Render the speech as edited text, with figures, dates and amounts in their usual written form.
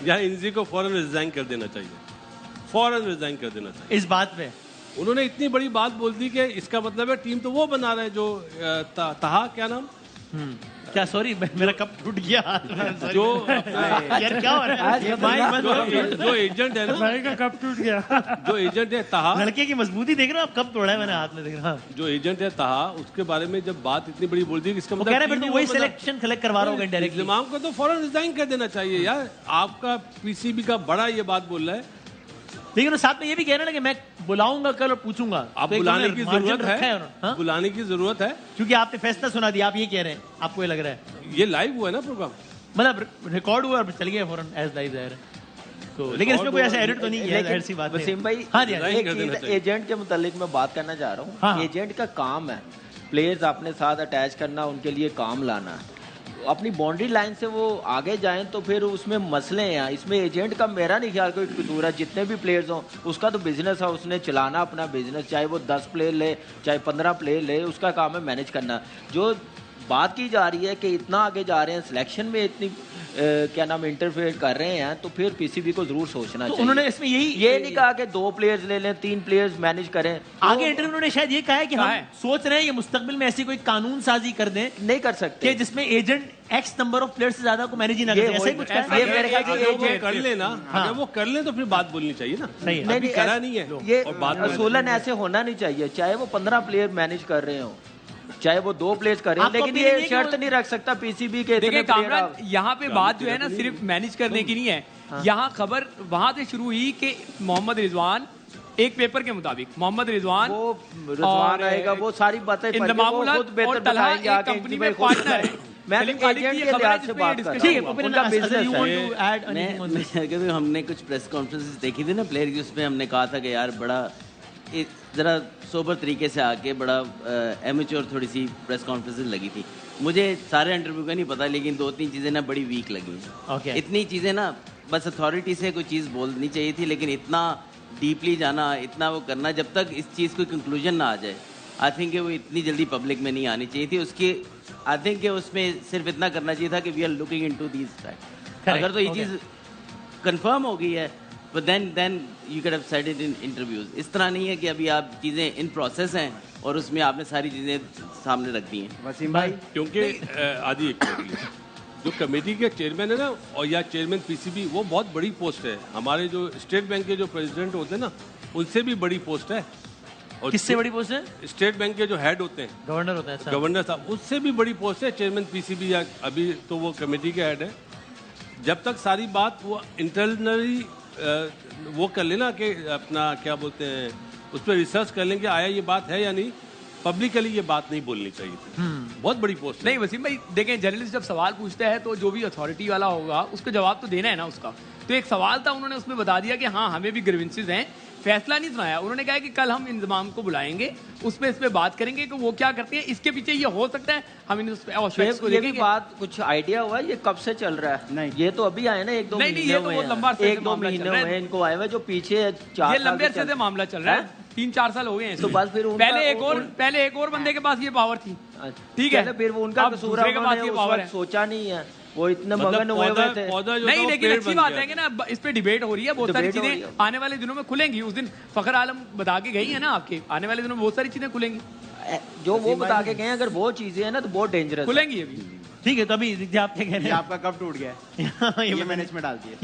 या इनजी को फौरन रिजाइन कर देना चाहिए, फौरन रिजाइन कर देना चाहिए। इस बात पे उन्होंने इतनी बड़ी बात बोल दी कि इसका मतलब है टीम तो वो बना रहे जो तहा क्या नाम क्या, सॉरी मेरा कप टूट गया जो यार क्या हो रहा है, जो एजेंट है ना, भाई का कप टूट गया। जो एजेंट है तहा, लड़के की मजबूती देख रहे हो आप, कब तोड़ा है मैंने हाथ में, देख रहा जो एजेंट है तहा, उसके बारे में जब बात इतनी बड़ी बोल दी, इसका वो मतलब कह रहे हैं फिर तो वही सिलेक्शन कलेक्ट करवा रहा होगा डायरेक्टली। इंतजाम को तो फौरन रिजाइन कर देना चाहिए यार। आपका पीसीबी का बड़ा ये बात बोल रहा है, लेकिन साथ में ये भी कह रहे हैं ना कि मैं बुलाऊंगा कल और पूछूंगा। आप तो बुलाने की जरूरत है, हाँ? बुलाने की जरूरत है, क्योंकि आपने फैसला सुना दिया, आप ये कह रहे हैं, आपको ये लग रहा है ये लाइव हुआ है ना प्रोग्राम, मतलब रिकॉर्ड हुआ और चल गया फौरन एज लाइव है तो, लेकिन इसमें कोई ऐसा एडिट तो नहीं किया, जाहिर सी बात है। वसीम भाई, हाँ जी, एक चीज एजेंट के मुतालिक मैं बात करना चाह रहा हूँ। हाँ। एजेंट का काम है प्लेयर्स अपने साथ अटैच करना, उनके लिए काम लाना। अपनी बाउंड्री लाइन से वो आगे जाएं तो फिर उसमें मसले हैं। इसमें एजेंट का मेरा नहीं ख्याल कोई कसूर है। जितने भी प्लेयर्स हों, उसका तो बिजनेस है, उसने चलाना अपना बिजनेस, चाहे वो 10 प्लेयर ले चाहे 15 प्लेयर ले, उसका काम है मैनेज करना। जो बात की जा रही है कि इतना आगे जा रहे हैं, सिलेक्शन में इतनी क्या नाम इंटरफेयर कर रहे हैं, तो फिर पीसीबी को जरूर सोचना तो चाहिए। उन्होंने इसमें ये नहीं कहा कि 2 प्लेयर्स ले लें, 3 प्लेयर्स मैनेज करें। आगे इंटरव्यू उन्होंने शायद ये कहा है कि हम सोच रहे हैं कि मुस्तकबिल में ऐसी कोई कानून साजी कर दें, नहीं कर सकते कि जिसमें agent x number of players से ज्यादा को मैनेज ही ना करे, ऐसा ही कुछ कहा है। ये मेरे ख्याल से अगर वो एजेंट कर लेना, अगर वो कर ले तो फिर बात बोलनी चाहिए ना। सही है। अभी करा नहीं है ये और बात असूलन ऐसे होना नहीं चाहिए। चाहे वो 15 प्लेयर मैनेज कर रहे हो, चाहे वो 2 प्लेयर्स कर रहे हो, लेकिन ये शर्त नहीं रख सकता पीसीबी के। देखिए कामरान, यहाँ पे बात जो है ना सिर्फ मैनेज करने की नहीं है। यहाँ खबर वहां से शुरू हुई कि मोहम्मद रिजवान, एक पेपर के मुताबिक मोहम्मद रिजवान, वो रिजवान आएगा, वो सारी बातें और तलहा एक कंपनी में पार्टनर है। मैं एजेंट के लिहाज से बात कर रहा हूं, उनका बिजनेस है। क्योंकि हमने कुछ प्रेस कॉन्फ्रेंसेस देखी थी ना प्लेयर की, उसमें हमने कहा था कि यार बड़ा ज़रा सोबर तरीके से आके बड़ा एमेच्योर थोड़ी सी प्रेस कॉन्फ्रेंसेस लगी थी। मुझे सारे इंटरव्यू का नहीं पता, लेकिन 2-3 चीज़ें ना बड़ी वीक लगी। इतनी चीज़ें ना बस अथॉरिटी से कोई चीज़ बोलनी चाहिए थी, लेकिन इतना डीपली जाना, इतना वो करना, जब तक इस चीज़ को कंक्लूजन ना आ जाए, आई थिंक कि वो इतनी जल्दी पब्लिक में नहीं आनी चाहिए थी। उसकी आई थिंक कि उसमें सिर्फ इतना करना चाहिए था कि we are looking into these fact. अगर तो ये चीज़ कंफर्म हो गई है, but then you could have said it in interviews। इस तरह नहीं है कि अभी आप चीज़ें इन प्रोसेस हैं और उसमें आपने सारी चीज़ें सामने रख दी हैं। वसीम भाई, क्योंकि आदि जो कमेटी के चेयरमैन है ना, और या चेयरमैन पीसीबी, वो बहुत बड़ी पोस्ट है। हमारे जो स्टेट बैंक के जो प्रेसिडेंट होते हैं ना, उनसे भी बड़ी पोस्ट है। और किससे बड़ी पोस्ट है? स्टेट बैंक के जो हेड होते हैं, गवर्नर होता है, गवर्नर साहब, उससे भी बड़ी पोस्ट है चेयरमैन पीसीबी, या अभी तो वो कमेटी के हेड है। जब तक सारी बात वो इंटरनली वो कर लेना कि अपना क्या बोलते हैं, उस पर रिसर्च कर लेंगे आया ये बात है या नहीं, पब्लिकली ये बात नहीं बोलनी चाहिए थी। बहुत बड़ी पोस्ट नहीं वसीम भाई, देखें जर्नलिस्ट जब सवाल पूछता है तो जो भी अथॉरिटी वाला होगा उसको जवाब तो देना है ना उसका। तो एक सवाल था, उन्होंने उसमें बता दिया कि हाँ हमें भी ग्रीवेंसेस हैं, फैसला नहीं सुनाया। उन्होंने कहा कि कल हम इंतजाम को बुलाएंगे, उसमें इस पे बात करेंगे कि वो क्या करते हैं। इसके पीछे ये हो सकता है हम इन को ये भी बात कुछ आइडिया हुआ ये कब से चल रहा है? नहीं, ये तो अभी आए ना, 1-2 महीने हुए हैं। 1-2 महीने हुए इनको आए हुए, जो पीछे 4 ये लंबे अरसे से मामला चल रहा है, 3-4 साल हो गए हैं। तो बस फिर पहले एक और बंदे के पास ये पावर थी, ठीक है, फिर वो उनका कसूर है, उन्होंने उस वक्त सोचा नहीं है, वो इतने मगन हुए थे। नहीं, लेकिन अच्छी बात है कि ना इस पे डिबेट हो रही है, बहुत सारी चीजें आने वाले दिनों में खुलेंगी। उस दिन फखर आलम बता के गई है ना आपके, आने वाले दिनों में बहुत सारी चीजें खुलेंगी। जो वो बता के गए, अगर वो चीजें हैं ना तो बहुत डेंजरस खुलेंगी अभी। ठीक है, तो अभी आप क्या कह रहे हैं? आपका कब टूट गया? ये मैंने इसमें डाल दिया।